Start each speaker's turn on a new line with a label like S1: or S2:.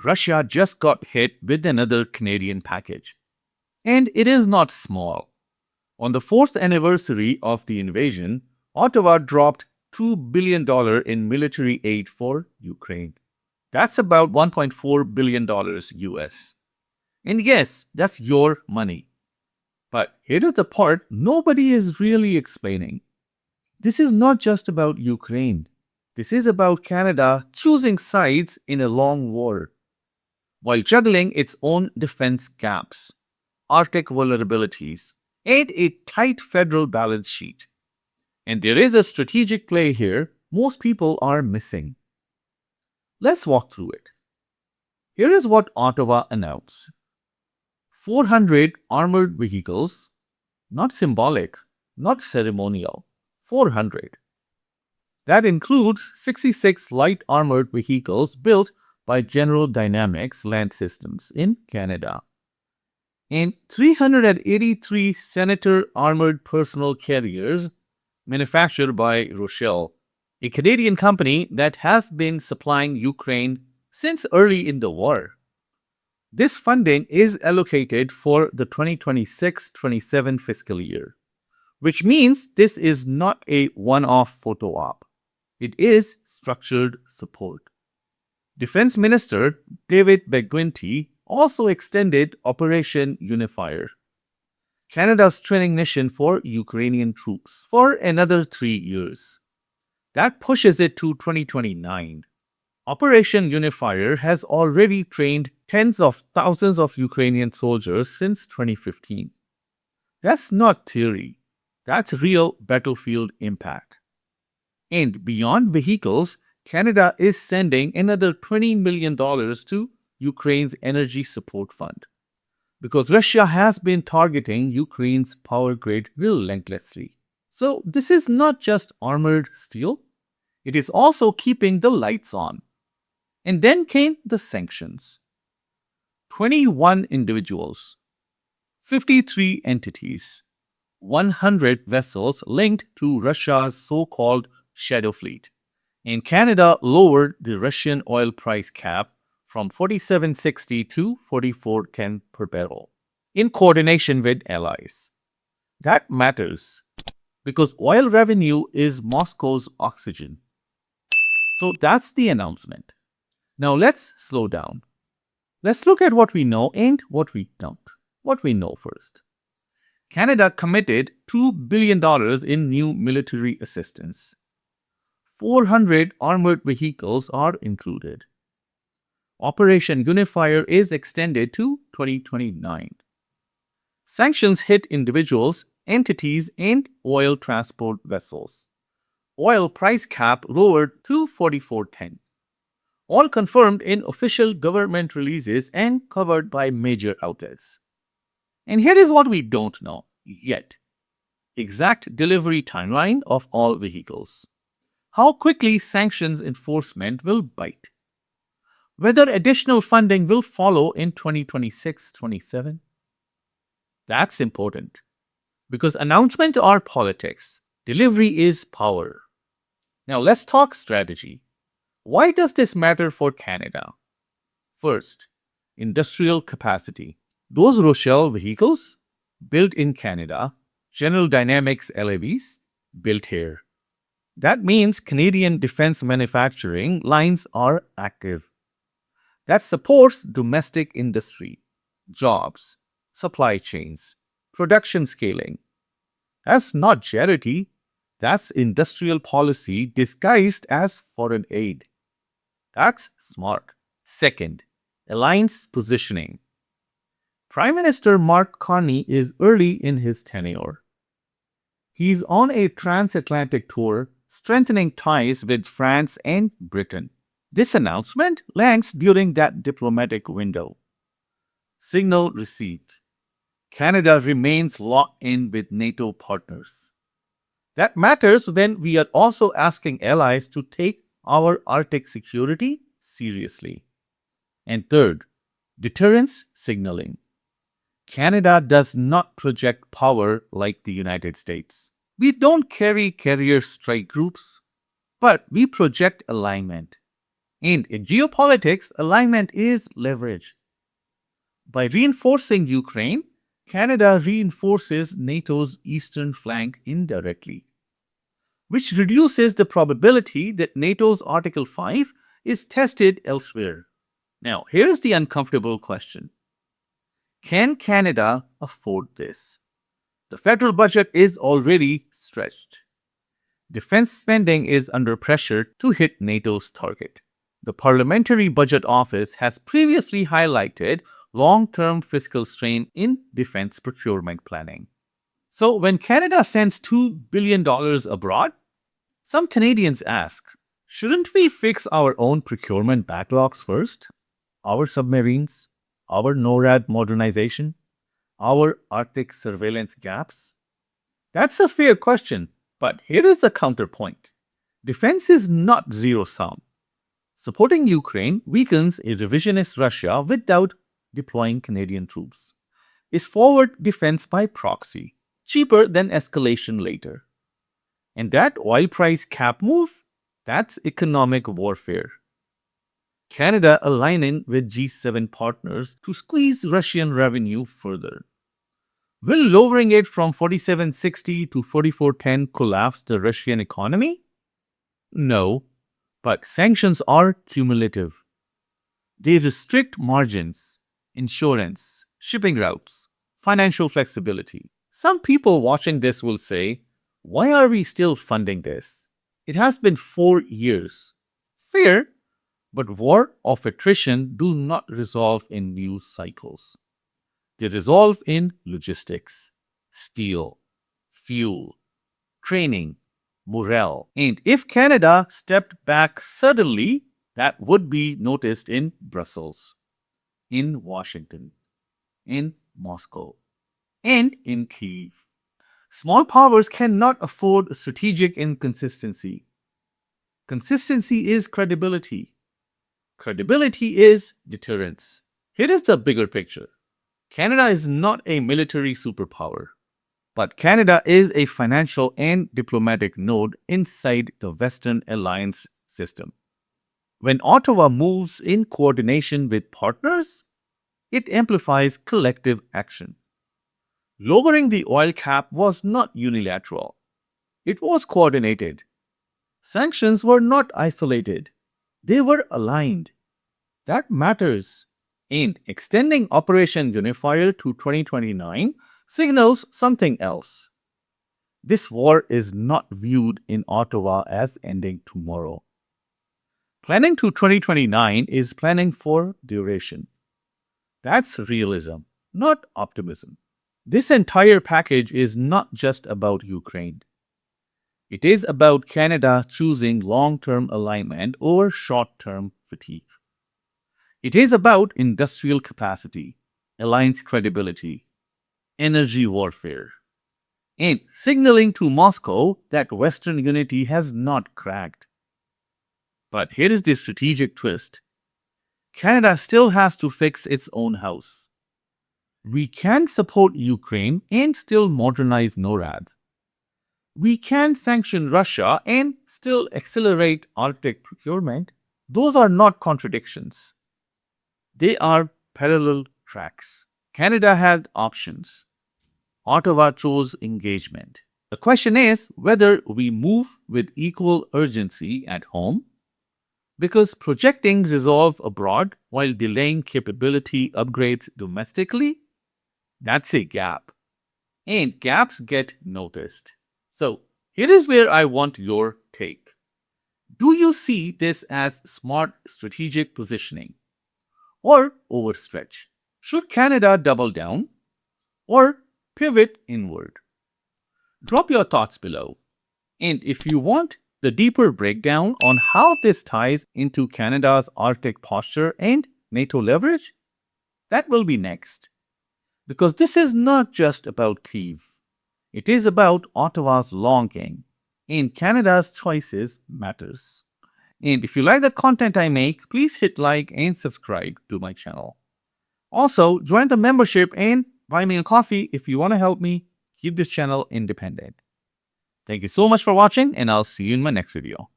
S1: Russia just got hit with another Canadian package. And it is not small. On the fourth anniversary of the invasion, Ottawa dropped $2 billion in military aid for Ukraine. That's about $1.4 billion US. And yes, that's your money. But here is the part nobody is really explaining. This is not just about Ukraine. This is about Canada choosing sides in a long war while juggling its own defense gaps, Arctic vulnerabilities, and a tight federal balance sheet. And there is a strategic play here most people are missing. Let's walk through it. Here is what Ottawa announced: 400 armored vehicles, not symbolic, not ceremonial, 400. That includes 66 light armored vehicles built by General Dynamics Land Systems in Canada, and 383 Senator armored personnel carriers manufactured by Rochelle, a Canadian company that has been supplying Ukraine since early in the war. This funding is allocated for the 2026-27 fiscal year, which means this is not a one-off photo op. It is structured support. Defense Minister David Begwinty also extended Operation UNIFIER, Canada's training mission for Ukrainian troops, for another 3 years. That pushes it to 2029. Operation UNIFIER has already trained tens of thousands of Ukrainian soldiers since 2015. That's not theory. That's real battlefield impact. And beyond vehicles, Canada is sending another $20 million to Ukraine's Energy Support Fund, because Russia has been targeting Ukraine's power grid relentlessly. So this is not just armored steel, it is also keeping the lights on. And then came the sanctions. 21 individuals, 53 entities, 100 vessels linked to Russia's so-called shadow fleet. And Canada lowered the Russian oil price cap from $47.60 to $44.10 per barrel, in coordination with allies. That matters because oil revenue is Moscow's oxygen. So that's the announcement. Now let's slow down. Let's look at what we know and what we don't. What we know first. Canada committed $2 billion in new military assistance. 400 armored vehicles are included. Operation UNIFIER is extended to 2029. Sanctions hit individuals, entities, and oil transport vessels. Oil price cap lowered to $44.10. All confirmed in official government releases and covered by major outlets. And here is what we don't know yet: exact delivery timeline of all vehicles, how quickly sanctions enforcement will bite, whether additional funding will follow in 2026-27. That's important because announcements are politics, delivery is power. Now let's talk strategy. Why does this matter for Canada? First, industrial capacity. Those Rochelle vehicles, built in Canada, General Dynamics LAVs, built here. That means Canadian defense manufacturing lines are active. That supports domestic industry, jobs, supply chains, production scaling. That's not charity. That's industrial policy disguised as foreign aid. That's smart. Second, alliance positioning. Prime Minister Mark Carney is early in his tenure. He's on a transatlantic tour, strengthening ties with France and Britain. This announcement lands during that diplomatic window. Signal received. Canada remains locked in with NATO partners. That matters when we are also asking allies to take our Arctic security seriously. And third, deterrence signaling. Canada does not project power like the United States. We don't carry carrier strike groups, but we project alignment. And in geopolitics, alignment is leverage. By reinforcing Ukraine, Canada reinforces NATO's eastern flank indirectly, which reduces the probability that NATO's Article 5 is tested elsewhere. Now, here is the uncomfortable question. Can Canada afford this? The federal budget is already stretched. Defense spending is under pressure to hit NATO's target. The Parliamentary Budget Office has previously highlighted long-term fiscal strain in defense procurement planning. So when Canada sends $2 billion abroad, some Canadians ask, shouldn't we fix our own procurement backlogs first? Our submarines, our NORAD modernization, our Arctic surveillance gaps? That's a fair question, but here is the counterpoint. Defense is not zero sum. Supporting Ukraine weakens a revisionist Russia without deploying Canadian troops. Is forward defense by proxy, cheaper than escalation later. And that oil price cap move? That's economic warfare. Canada aligning with G7 partners to squeeze Russian revenue further. Will lowering it from 4760 to 4410 collapse the Russian economy? No, but sanctions are cumulative. They restrict margins, insurance, shipping routes, financial flexibility. Some people watching this will say, why are we still funding this? It has been 4 years. Fair, but war of attrition do not resolve in news cycles. They resolve in logistics, steel, fuel, training, morale. And if Canada stepped back suddenly, that would be noticed in Brussels, in Washington, in Moscow, and in Kyiv. Small powers cannot afford strategic inconsistency. Consistency is credibility. Credibility is deterrence. Here is the bigger picture. Canada is not a military superpower, but Canada is a financial and diplomatic node inside the Western alliance system. When Ottawa moves in coordination with partners, it amplifies collective action. Lowering the oil cap was not unilateral. It was coordinated. Sanctions were not isolated. They were aligned. That matters. And extending Operation UNIFIER to 2029 signals something else. This war is not viewed in Ottawa as ending tomorrow. Planning to 2029 is planning for duration. That's realism, not optimism. This entire package is not just about Ukraine. It is about Canada choosing long-term alignment over short-term fatigue. It is about industrial capacity, alliance credibility, energy warfare, and signaling to Moscow that Western unity has not cracked. But here is the strategic twist. Canada still has to fix its own house. We can support Ukraine and still modernize NORAD. We can sanction Russia and still accelerate Arctic procurement. Those are not contradictions. They are parallel tracks. Canada had options. Ottawa chose engagement. The question is whether we move with equal urgency at home, because projecting resolve abroad while delaying capability upgrades domestically, that's a gap. And gaps get noticed. So here is where I want your take. Do you see this as smart strategic positioning or overstretch? Should Canada double down or pivot inward? Drop your thoughts below. And if you want the deeper breakdown on how this ties into Canada's Arctic posture and NATO leverage, that will be next. Because this is not just about Kyiv. It is about Ottawa's long game, and Canada's choices matters. And if you like the content I make, please hit like and subscribe to my channel. Also, join the membership and buy me a coffee if you want to help me keep this channel independent. Thank you so much for watching, and I'll see you in my next video.